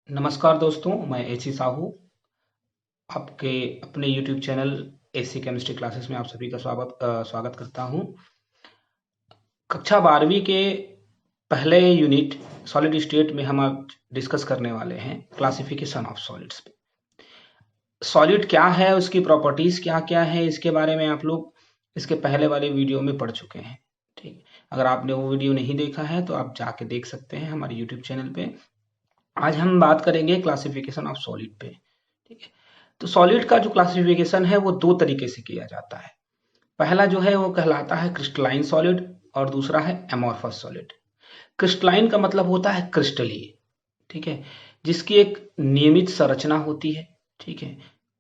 नमस्कार दोस्तों, मैं एसी साहू आपके अपने YouTube channel AC chemistry classes में आप सभी का स्वागत करता हूं। कक्षा 12वीं के पहले यूनिट सॉलिड स्टेट में हम आज डिस्कस करने वाले हैं क्लासिफिकेशन ऑफ सॉलिड्स पे। सॉलिड क्या है, उसकी प्रॉपर्टीज क्या क्या है, इसके बारे में आप लोग इसके पहले वाले वीडियो में पढ़ चुके हैं। ठीक, अगर आपने वो वीडियो नहीं देखा है तो आप जाके देख सकते हैं हमारे YouTube चैनल पे। आज हम बात करेंगे क्लासिफिकेशन ऑफ सॉलिड पे। ठीक है, तो सॉलिड का जो क्लासिफिकेशन है वो दो तरीके से किया जाता है। पहला जो है वो कहलाता है क्रिस्टलाइन सॉलिड और दूसरा है एमॉर्फस सॉलिड। क्रिस्टलाइन का मतलब होता है क्रिस्टलीय, ठीक है, जिसकी एक नियमित संरचना होती है। ठीक है,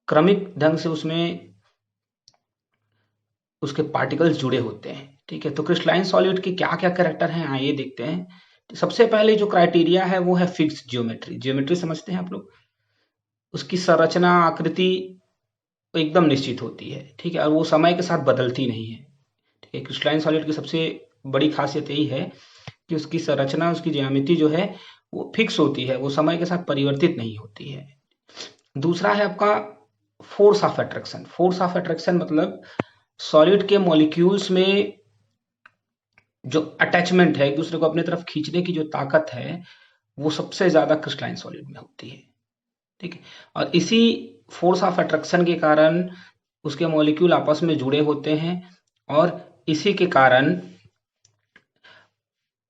क्रमिक ढंग से उसमें उसके पार्टिकल्स जुड़े होते हैं। ठीक है, तो क्रिस्टलाइन सॉलिड के क्या क्या कैरेक्टर हैं आइए देखते हैं। सबसे पहले जो क्राइटेरिया है वो है फिक्स ज्योमेट्री। ज्योमेट्री समझते हैं आप लोग? उसकी संरचना आकृति एकदम निश्चित होती है। ठीक है, और वो समय के साथ बदलती नहीं है। ठीक है, क्रिस्टलाइन सॉलिड की सबसे बड़ी खासियत यही है कि उसकी संरचना, उसकी ज्यामिति जो है वो फिक्स होती है, वो समय के साथ परिवर्तित नहीं होती है। दूसरा है आपका force of attraction. Force of attraction मतलब सॉलिड के मॉलिक्यूल्स में जो अटैचमेंट है, एक दूसरे को अपनी तरफ खींचने की जो ताकत है, वो सबसे ज्यादा क्रिस्टलाइन सॉलिड में होती है। ठीक है, और इसी फोर्स ऑफ अट्रैक्शन के कारण उसके मॉलिक्यूल आपस में जुड़े होते हैं और इसी के कारण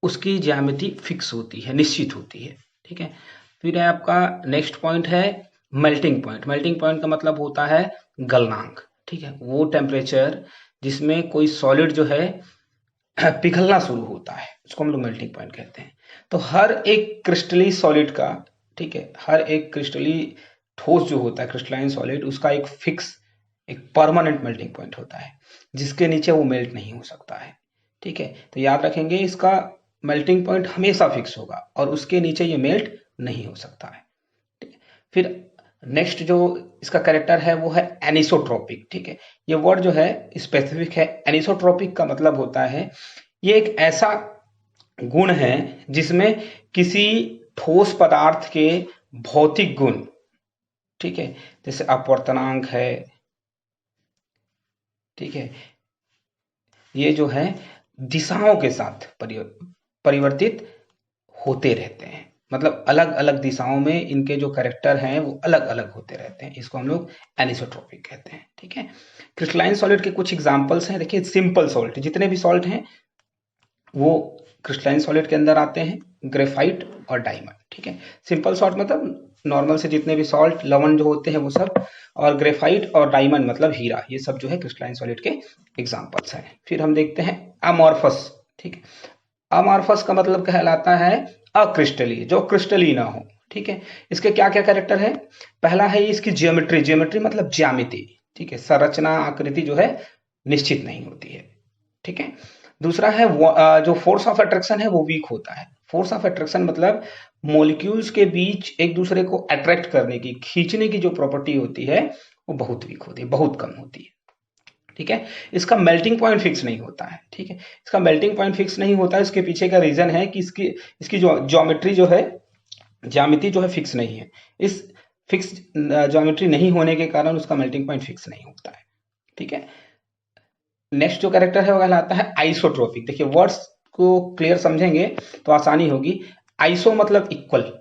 उसकी ज्यामिति फिक्स होती है, निश्चित होती है। ठीक है, फिर है आपका नेक्स्ट पॉइंट है मेल्टिंग पॉइंट। मेल्टिंग पॉइंट का मतलब होता है गलनांक। ठीक है, वो टेम्परेचर जिसमें कोई सॉलिड जो है पिघलना शुरू होता है, उसको हम लोग मेल्टिंग पॉइंट कहते हैं। तो हर एक क्रिस्टली सॉलिड का, ठीक है, हर एक क्रिस्टली ठोस जो होता है क्रिस्टलाइन सॉलिड, उसका एक फिक्स, एक परमानेंट मेल्टिंग पॉइंट होता है जिसके नीचे वो मेल्ट नहीं हो सकता है। ठीक है, तो याद रखेंगे इसका मेल्टिंग पॉइंट हमेशा फिक्स होगा और उसके नीचे ये मेल्ट नहीं हो सकता है। ठीक है, फिर नेक्स्ट जो इसका कैरेक्टर है वो है एनिसोट्रोपिक। ठीक है, ये वर्ड जो है स्पेसिफिक है। एनिसोट्रोपिक का मतलब होता है ये एक ऐसा गुण है जिसमें किसी ठोस पदार्थ के भौतिक गुण, ठीक है, जैसे अपवर्तनांक है, ठीक है, ये जो है दिशाओं के साथ परिवर्तित होते रहते हैं। मतलब अलग अलग दिशाओं में इनके जो कैरेक्टर हैं वो अलग अलग होते रहते हैं। इसको हम लोग एनिसोट्रोपिक कहते हैं। ठीक है, क्रिस्टलाइन सॉलिड के कुछ एग्जांपल्स हैं। देखिए, सिंपल सॉल्ट, जितने भी सॉल्ट हैं वो क्रिस्टलाइन सॉलिड के अंदर आते हैं, ग्रेफाइट और डायमंड। ठीक है, सिंपल सॉल्ट मतलब नॉर्मल से जितने भी सॉल्ट, लवण जो होते हैं वो सब, और ग्रेफाइट और डायमंड मतलब हीरा, ये सब जो है क्रिस्टलाइन सॉलिड के एग्जांपल्स हैं। फिर हम देखते हैं अमॉर्फस। ठीक है, अमॉर्फस का मतलब कहलाता है अक्रिस्टलीय, जो क्रिस्टली ना हो। ठीक है, इसके क्या क्या कैरेक्टर है? पहला है इसकी ज्योमेट्री। ज्योमेट्री मतलब ज्यामिति। ठीक है, संरचना आकृति जो है निश्चित नहीं होती है। ठीक है, दूसरा है जो फोर्स ऑफ अट्रैक्शन है वो वीक होता है। फोर्स ऑफ अट्रैक्शन मतलब मॉलिक्यूल्स के बीच एक दूसरे को अट्रैक्ट करने की, खींचने की जो प्रॉपर्टी होती है वो बहुत वीक होती है, बहुत कम होती है। ठीक है, इसका मेल्टिंग पॉइंट फिक्स नहीं होता है। ठीक है, इसका मेल्टिंग पॉइंट फिक्स नहीं होता है, इसके पीछे का रीजन है कि इसकी इसकी जो ज्योमेट्री जो है, ज्यामिति जो है फिक्स नहीं है। इस फिक्स ज्योमेट्री नहीं होने के कारण उसका मेल्टिंग पॉइंट फिक्स नहीं होता है। ठीक है, नेक्स्ट जो कैरेक्टर है वो कहलाता है आइसोट्रोपिक। देखिए, वर्ड्स को क्लियर समझेंगे तो आसानी होगी। आइसो मतलब इक्वल,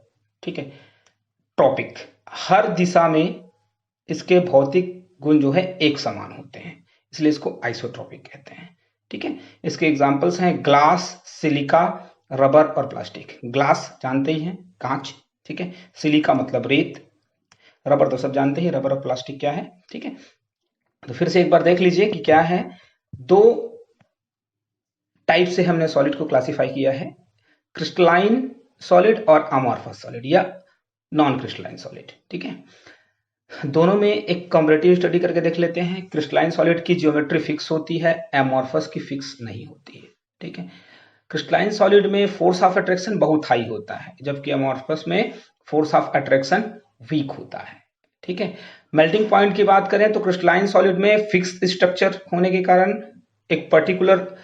ठीक है, ट्रॉपिक, हर दिशा में इसके भौतिक गुण जो है एक समान होते हैं, इसलिए इसको आइसोट्रोपिक कहते हैं। ठीक है, इसके एग्जांपल्स हैं ग्लास, सिलिका, रबर और प्लास्टिक। ग्लास जानते ही हैं, कांच। ठीक है, सिलिका मतलब रेत, रबर तो सब जानते हैं, रबर और प्लास्टिक क्या है। ठीक है, तो फिर से एक बार देख लीजिए कि क्या है। दो टाइप से हमने सॉलिड को क्लासिफाई किया है, क्रिस्टलाइन सॉलिड और अमॉर्फस सॉलिड या नॉन क्रिस्टलाइन सॉलिड। ठीक है, दोनों में एक कंपैरेटिव स्टडी करके देख लेते हैं। क्रिस्टलाइन सॉलिड की ज्योमेट्री फिक्स होती है, एमॉर्फस की फिक्स नहीं होती है। ठीक है, क्रिस्टलाइन सॉलिड में फोर्स ऑफ अट्रैक्शन बहुत हाई होता है, जबकि एमॉर्फस में फोर्स ऑफ अट्रैक्शन वीक होता है। ठीक है, मेल्टिंग पॉइंट की बात करें तो क्रिस्टलाइन सॉलिड में फिक्स स्ट्रक्चर होने के कारण, एक पर्टिकुलर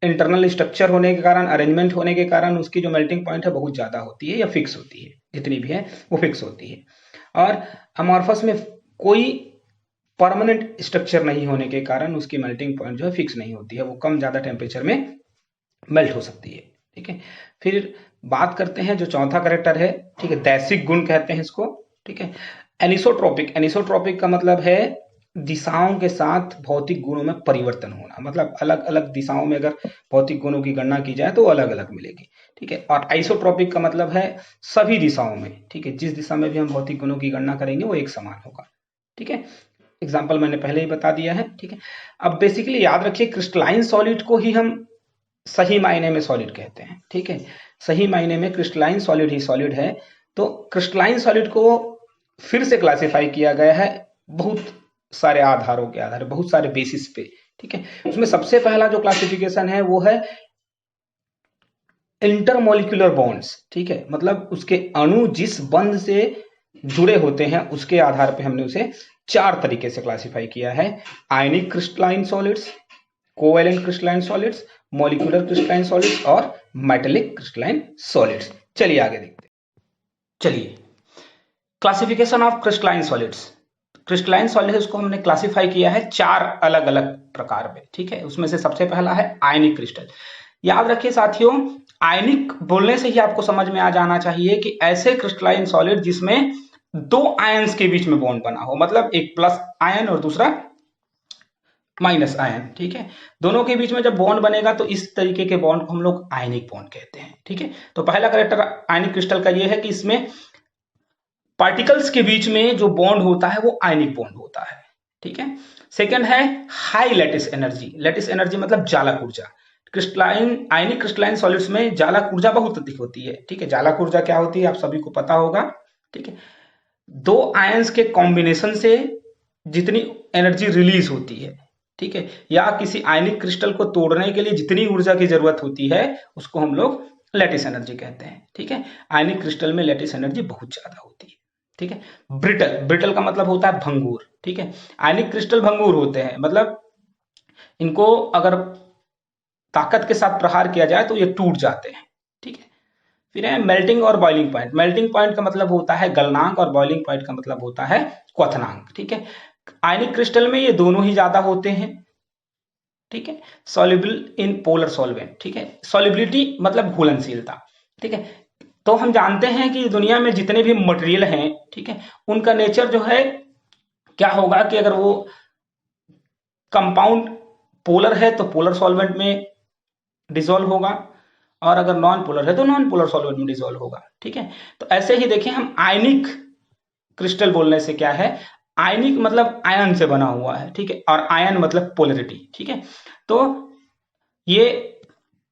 इंटरनल स्ट्रक्चर होने के कारण, अरेंजमेंट होने के कारण उसकी जो मेल्टिंग पॉइंट है बहुत ज्यादा होती है या फिक्स होती है। जितनी भी है वो फिक्स होती है। और अमॉर्फस में कोई परमानेंट स्ट्रक्चर नहीं होने के कारण उसकी मेल्टिंग पॉइंट जो है फिक्स नहीं होती है, वो कम ज्यादा टेम्परेचर में मेल्ट हो सकती है। ठीक है, फिर बात करते हैं जो चौथा करेक्टर है, ठीक है, दैसिक गुण कहते हैं इसको। ठीक है, एनिसोट्रोपिक, एनिसोट्रोपिक का मतलब है दिशाओं के साथ भौतिक गुणों में परिवर्तन होना, मतलब अलग अलग दिशाओं में अगर भौतिक गुणों की गणना की जाए तो अलग अलग मिलेगी। ठीक है, और आइसोट्रोपिक का मतलब है सभी दिशाओं में, ठीक है, जिस दिशा में भी हम भौतिक गुणों की गणना करेंगे वो एक समान होगा। ठीक है, एग्जाम्पल मैंने पहले ही बता दिया है। ठीक है, अब बेसिकली याद रखिए क्रिस्टलाइन सॉलिड को ही हम सही मायने में सॉलिड कहते हैं। ठीक है, सही मायने में क्रिस्टलाइन सॉलिड ही सॉलिड है। तो क्रिस्टलाइन सॉलिड को फिर से क्लासिफाई किया गया है बहुत सारे आधारों के आधार, बहुत सारे बेसिस पे। ठीक है, उसमें सबसे पहला जो क्लासिफिकेशन है वो है इंटरमोलिकुलर बॉन्ड्स। ठीक है, मतलब उसके अणु जिस बंध से जुड़े होते हैं उसके आधार पे हमने उसे 4 तरीके से क्लासिफाई किया है। Ionic crystalline solids, covalent crystalline solids, molecular crystalline solids और मेटेलिक क्रिस्टलाइन सॉलिड्स। चलिए आगे देखते हैं। चलिए, classification of crystalline solids. Crystalline solids को हमने क्लासिफाई किया है 4 अलग अलग प्रकार में। ठीक है, उसमें से सबसे पहला है आयनिक क्रिस्टल। याद रखिए साथियों, आयनिक बोलने से ही आपको समझ में आ जाना चाहिए कि ऐसे क्रिस्टलाइन सॉलिड जिसमें 2 आयंस के बीच में बॉन्ड बना हो, मतलब एक प्लस आयन और दूसरा माइनस आयन। ठीक है, दोनों के बीच में जब बॉन्ड बनेगा तो इस तरीके के बॉन्ड को हम लोग आयनिक बॉन्ड कहते हैं। ठीक है, तो पहला कैरेक्टर आयनिक क्रिस्टल का यह है कि इसमें पार्टिकल्स के बीच में जो बॉन्ड होता है वो आयनिक बॉन्ड होता है। ठीक है, सेकंड है high lattice energy. Lattice energy मतलब जालक ऊर्जा। क्रिस्टलाइन आयनिक क्रिस्टलाइन सॉलिड्स में जालक ऊर्जा बहुत अधिक होती है। ठीक है, जालक ऊर्जा क्या होती है आप सभी को पता होगा। ठीक है, 2 आयंस के कॉम्बिनेशन से जितनी एनर्जी रिलीज होती है, ठीक है, या किसी आयनिक क्रिस्टल को तोड़ने के लिए जितनी ऊर्जा की जरूरत होती है उसको हम लोग लैटिस एनर्जी कहते हैं। ठीक है, आयनिक क्रिस्टल में लैटिस एनर्जी बहुत ज्यादा होती है। ठीक है, ब्रिटल, ब्रिटल का मतलब होता है भंगुर। ठीक है, आयनिक क्रिस्टल भंगुर होते हैं, मतलब इनको अगर ताकत के साथ प्रहार किया जाए तो ये टूट जाते हैं। ठीक है, फिर है मेल्टिंग और बॉइलिंग पॉइंट। मेल्टिंग पॉइंट का मतलब होता है गलनांक और बॉइलिंग पॉइंट का मतलब होता है क्वथनांक। ठीक है, आयनिक क्रिस्टल में ये दोनों ही ज्यादा होते हैं। ठीक है, सॉल्युबल इन पोलर सॉल्वेंट। ठीक है, सॉल्युबिलिटी मतलब घुलनशीलता। ठीक है, तो हम जानते हैं कि दुनिया में जितने भी मटेरियल हैं, ठीक है, उनका नेचर जो है क्या होगा कि अगर वो कंपाउंड पोलर है तो पोलर सॉल्वेंट में डिसॉल्व होगा, और अगर नॉन पोलर है तो नॉन पोलर सॉल्वेंट में डिसॉल्व होगा। ठीक है, तो ऐसे ही देखें हम आयनिक क्रिस्टल बोलने से क्या है, आयनिक मतलब आयन से बना हुआ है। ठीक है, और आयन मतलब पोलरिटी। ठीक है, तो ये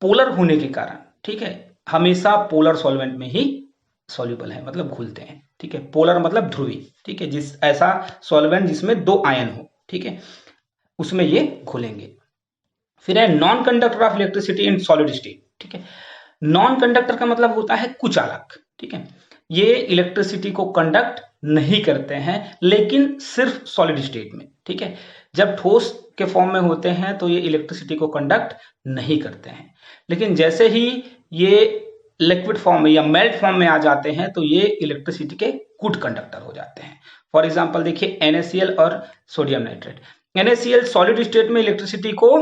पोलर होने के कारण, ठीक है, हमेशा पोलर सॉल्वेंट में ही सॉल्युबल है, मतलब घुलते हैं। ठीक है, पोलर मतलब ध्रुवी। ठीक है, जिस ऐसा सॉल्वेंट जिसमें 2 आयन हो, ठीक है, उसमें ये घुलेंगे। फिर है non conductor of electricity in solid state. ठीक है, नॉन कंडक्टर का मतलब होता है कुचालक। ठीक है, ये इलेक्ट्रिसिटी को कंडक्ट नहीं करते हैं लेकिन सिर्फ सॉलिड स्टेट में। ठीक है, जब ठोस के फॉर्म में होते हैं तो ये इलेक्ट्रिसिटी को कंडक्ट नहीं करते हैं, लेकिन जैसे ही ये लिक्विड फॉर्म में या मेल्ट फॉर्म में आ जाते हैं तो ये इलेक्ट्रिसिटी के गुड कंडक्टर हो जाते हैं। फॉर एग्जाम्पल देखिए NaCl और sodium nitrate. NaCl solid state में इलेक्ट्रिसिटी को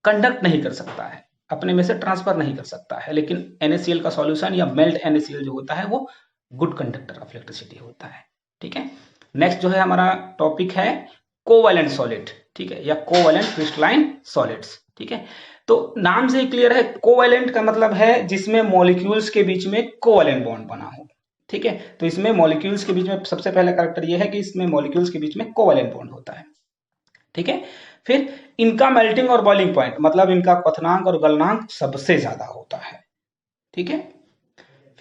कंडक्ट नहीं कर सकता है, अपने में से ट्रांसफर नहीं कर सकता है, लेकिन NaCl का सॉल्यूशन या मेल्ट NaCl जो होता है वो गुड कंडक्टर ऑफ इलेक्ट्रिसिटी होता है। ठीक है, नेक्स्ट जो है हमारा टॉपिक है कोवैलेंट सॉलिड। ठीक है, या कोवैलेंट क्रिस्टलाइन सॉलिड्स। ठीक है, तो नाम से ही क्लियर है, कोवैलेंट का मतलब है जिसमें मॉलिक्यूल्स के बीच में कोवैलेंट बॉन्ड बना हो। ठीक है, तो इसमें मॉलिक्यूल्स के बीच में सबसे पहला कैरेक्टर ये है कि इसमें मॉलिक्यूल्स के बीच में कोवैलेंट बॉन्ड होता है। ठीक है, फिर इनका मेल्टिंग और बॉइलिंग पॉइंट मतलब इनका क्वथनांक और गलनांक सबसे ज्यादा होता है। ठीक है,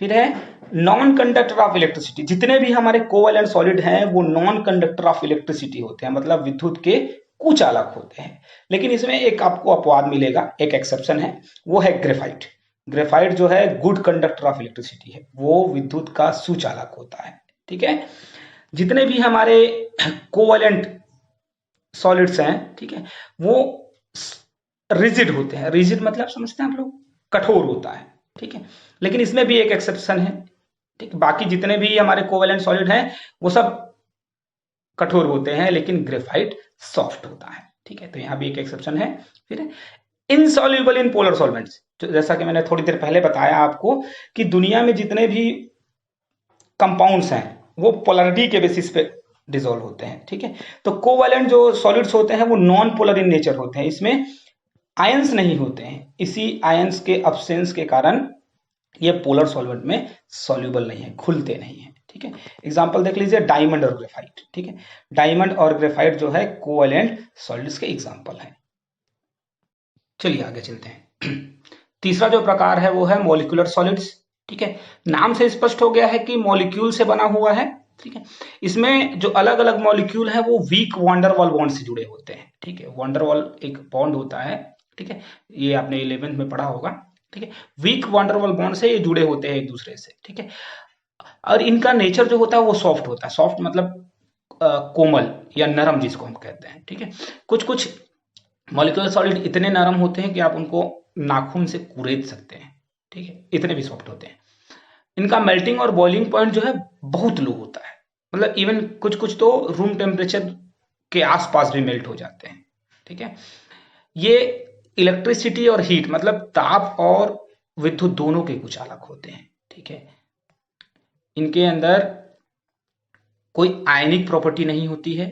फिर है नॉन कंडक्टर ऑफ इलेक्ट्रिसिटी। जितने भी हमारे कोवैलेंट सॉलिड हैं वो नॉन कंडक्टर ऑफ इलेक्ट्रिसिटी होते हैं, मतलब विद्युत के कुचालक होते हैं। लेकिन इसमें एक आपको अपवाद मिलेगा, एक एक्सेप्शन है, वो है ग्रेफाइट। ग्रेफाइट जो है गुड कंडक्टर ऑफ इलेक्ट्रिसिटी है, वो विद्युत का सुचालक होता है। ठीक है, जितने भी हमारे कोवैलेंट सॉलिड्स हैं, ठीक है, वो रिजिड होते हैं। रिजिड मतलब समझते हैं आप लोग, कठोर होता है। ठीक है, लेकिन इसमें भी एक एक्सेप्शन है, ठीक, बाकी जितने भी हमारे कोवेलेंट सॉलिड हैं वो सब कठोर होते हैं, लेकिन ग्रेफाइट सॉफ्ट होता है। ठीक है, तो यहाँ भी एक एक्सेप्शन है। फिर इनसॉल्युबल इन पोलर सॉल्वेंट्स, जैसा कि मैंने थोड़ी देर पहले बताया आपको कि दुनिया में जितने भी कंपाउंड्स हैं वो पोलरिटी के बेसिस पे डिसॉल्व होते हैं। ठीक है, तो कोवेलेंट जो सॉलिड्स होते हैं वो नॉन पोलर इन नेचर होते हैं, इसमें आयंस नहीं होते हैं। इसी आयंस के अब्सेंस के कारण ये पोलर सॉल्वेंट में सॉल्युबल नहीं है, खुलते नहीं है। ठीक है, एग्जांपल देख लीजिए डायमंड और ग्रेफाइट। ठीक है, डायमंड और ग्रेफाइट जो है कोवेलेंट सॉलिड्स के एग्जांपल हैं। चलिए आगे चलते हैं। तीसरा जो प्रकार है वो है मॉलिक्यूलर सॉलिड्स। ठीक है, नाम से स्पष्ट हो गया है कि मॉलिक्यूल से बना हुआ है। ठीक है, इसमें जो अलग अलग मॉलिक्यूल है वो वीक वंडरवॉल बॉन्ड से जुड़े होते हैं। ठीक है, वंडरवॉल एक बॉन्ड होता है। ठीक है, ये आपने 11th में पढ़ा होगा। ठीक है, वीक वंडरवॉल बॉन्ड से ये जुड़े होते हैं एक दूसरे से। ठीक है, और इनका नेचर जो होता है वो सॉफ्ट होता है। सॉफ्ट मतलब कोमल या नरम जिसको हम कहते हैं। ठीक है, कुछ कुछ मॉलिक्यूलर सॉलिड इतने नरम होते हैं कि आप उनको नाखून से कुरेद सकते हैं। ठीक है, इतने भी सॉफ्ट होते हैं। इनका मेल्टिंग और बॉइलिंग पॉइंट जो है बहुत लो होता है, मतलब इवन कुछ कुछ तो रूम टेम्परेचर के आसपास भी मेल्ट हो जाते हैं। ठीक है, ये इलेक्ट्रिसिटी और हीट मतलब ताप और विद्युत दोनों के कुछ अलग होते हैं। ठीक है, इनके अंदर कोई आयनिक प्रॉपर्टी नहीं होती है,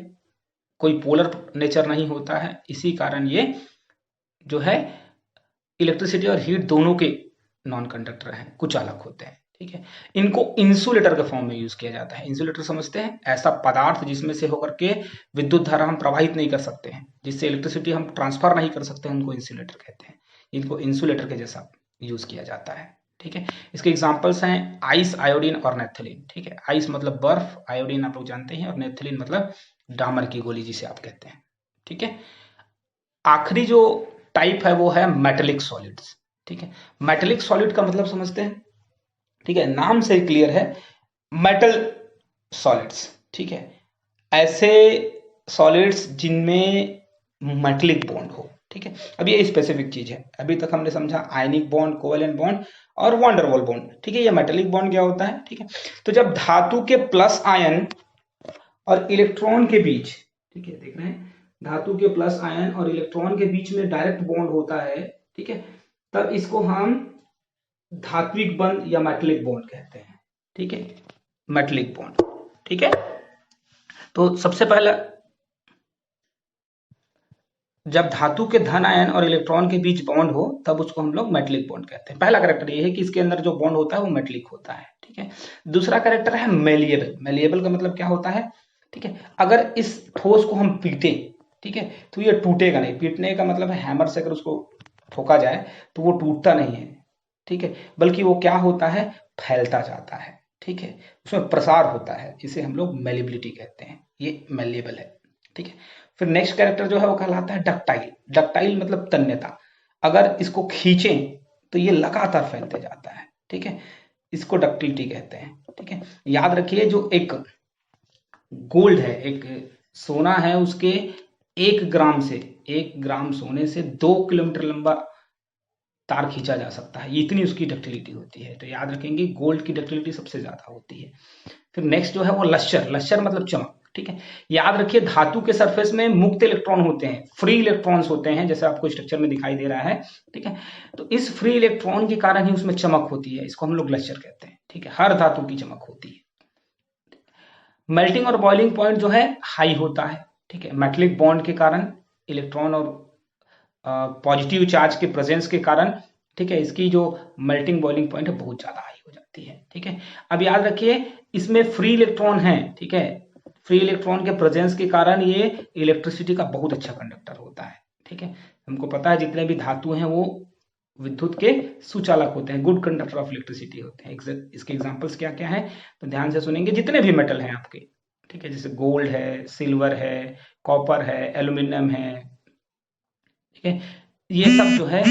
कोई पोलर नेचर नहीं होता है। इसी कारण ये जो है इलेक्ट्रिसिटी और हीट दोनों के नॉन कंडक्टर हैं, कुछ अलग होते हैं। ठीक है, इनको इंसुलेटर के फॉर्म में यूज किया जाता है। इंसुलेटर समझते हैं, ऐसा पदार्थ जिसमें से होकर के विद्युत धारा हम प्रवाहित नहीं कर सकते हैं, जिससे इलेक्ट्रिसिटी हम ट्रांसफर नहीं कर सकते हैं, उनको इंसुलेटर कहते हैं। इनको इंसुलेटर के जैसा यूज किया जाता है। ठीक है, इसके एग्जाम्पल्स हैं आइस, आयोडीन और नेथलीन। ठीक है, आइस मतलब बर्फ, आयोडीन आप लोग जानते हैं, और नेथलीन मतलब डामर की गोली जिसे आप कहते हैं। ठीक है, आखिरी जो टाइप है वो है मेटेलिक सॉलिड्स। ठीक है, मेटेलिक सॉलिड का मतलब समझते हैं। ठीक है, नाम से क्लियर है, मेटल सॉलिड्स। ठीक है, ऐसे सॉलिड्स जिनमें मेटलिक बॉन्ड हो। ठीक है, अब ये स्पेसिफिक चीज है। अभी तक हमने समझा आयनिक बॉन्ड, कोवेलेंट बॉन्ड और वंडरवॉल बॉन्ड। ठीक है, ये मेटेलिक बॉन्ड क्या होता है? ठीक है, तो जब धातु के प्लस आयन और इलेक्ट्रॉन के बीच, ठीक है, देख रहे हैं, धातु के प्लस आयन और इलेक्ट्रॉन के बीच में डायरेक्ट बॉन्ड होता है। ठीक है, तब इसको हम धात्विक बंध या मेटलिक बॉन्ड कहते हैं। ठीक है, मेटलिक बॉन्ड। ठीक है, तो सबसे पहला, जब धातु के धन आयन और इलेक्ट्रॉन के बीच बॉन्ड हो तब उसको हम लोग मेटलिक बॉन्ड कहते हैं। पहला कैरेक्टर ये है कि इसके अंदर जो बॉन्ड होता है वो मेटलिक होता है। ठीक है, दूसरा कैरेक्टर है मेलिएबल। मेलिएबल का मतलब क्या होता है? ठीक है, अगर इस ठोस को हम पीटे, ठीक है, तो ये टूटेगा नहीं। पीटने का मतलब है हैमर से अगर उसको ठोका जाए तो वो टूटता नहीं है। ठीक है, बल्कि वो क्या होता है, फैलता जाता है। ठीक है, उसमें प्रसार होता है, इसे हम लोग मेलिबिलिटी कहते हैं। ये मेलिएबल है। ठीक है, फिर नेक्स्ट कैरेक्टर जो है वो कहलाता है डक्टाइल। डक्टाइल मतलब तन्यता। अगर इसको खींचें तो ये लगातार फैलते जाता है। ठीक है, इसको डक्टिलिटी कहते हैं। ठीक है, याद रखिए, जो एक गोल्ड है, एक सोना है, उसके 1 ग्राम से, 1 ग्राम सोने से 2 किलोमीटर लंबा तार खींचा जा सकता है, इतनी उसकी डक्टिलिटी होती है। तो याद रखेंगे गोल्ड की डक्टिलिटी सबसे ज्यादा होती है। फिर नेक्स्ट जो है वो लश्चर। लश्चर मतलब चमक। ठीक है, याद रखिए धातु के सरफेस में मुक्त इलेक्ट्रॉन होते हैं, फ्री इलेक्ट्रॉन्स होते हैं, जैसे आपको स्ट्रक्चर में दिखाई दे रहा है। ठीक है, तो इस फ्री इलेक्ट्रॉन के कारण ही उसमें चमक होती है, इसको हम लोग लश्चर कहते हैं। ठीक है, हर धातु की चमक होती है। मेल्टिंग और बॉइलिंग पॉइंट जो है हाई होता है। ठीक है, मेटलिक बॉन्ड के कारण, इलेक्ट्रॉन और पॉजिटिव चार्ज के प्रेजेंस के कारण, ठीक है, इसकी जो मेल्टिंग बॉइलिंग पॉइंट है बहुत ज्यादा हाई हो जाती है। ठीक है, अब याद रखिए इसमें फ्री इलेक्ट्रॉन है। ठीक है, फ्री इलेक्ट्रॉन के प्रेजेंस के कारण ये इलेक्ट्रिसिटी का बहुत अच्छा कंडक्टर होता है। ठीक है, हमको पता है जितने भी धातु हैं वो विद्युत के सुचालक होते हैं, गुड कंडक्टर ऑफ इलेक्ट्रिसिटी होते हैं। इसके एग्जांपल्स क्या क्या है तो ध्यान से सुनेंगे। जितने भी मेटल हैं आपके, ठीक है, जैसे गोल्ड है, सिल्वर है, कॉपर है, एल्यूमिनियम है, ठीक है, ये सब जो है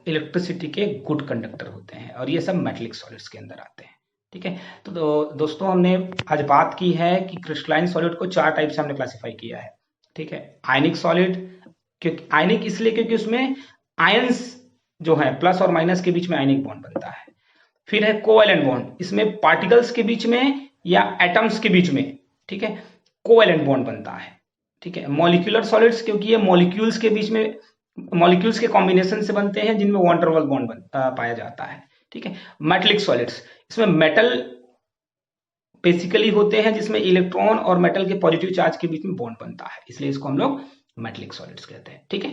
इलेक्ट्रिसिटी के गुड कंडक्टर होते हैं, और ये सब मेटलिक सॉलिड्स के अंदर आते हैं। ठीक है, तो दोस्तों हमने आज बात की है कि क्रिस्टलाइन सॉलिड को 4 टाइप से हमने क्लासिफाई किया है। ठीक है, आयनिक सॉलिड, क्योंकि आयनिक इसलिए क्योंकि उसमें आयंस जो है प्लस और माइनस के बीच में आयनिक बॉन्ड बनता है। फिर है कोवैलेंट बॉन्ड, इसमें पार्टिकल्स के बीच में या एटम्स के बीच में, ठीक है, कोवैलेंट बॉन्ड बनता है। ठीक है, मॉलिक्यूलर सॉलिड्स, क्योंकि ये मॉलिक्यूल्स के बीच में, मॉलिक्यूल्स के कॉम्बिनेशन से बनते हैं जिनमें वॉन डेर वाल्स बॉन्ड पाया जाता है। ठीक है, मेटेलिक सॉलिड्स, इसमें मेटल बेसिकली होते हैं जिसमें इलेक्ट्रॉन और मेटल के पॉजिटिव चार्ज के बीच में बॉन्ड बनता है, इसलिए इसको हम लोग मेटेलिक सॉलिड्स कहते हैं। ठीक है,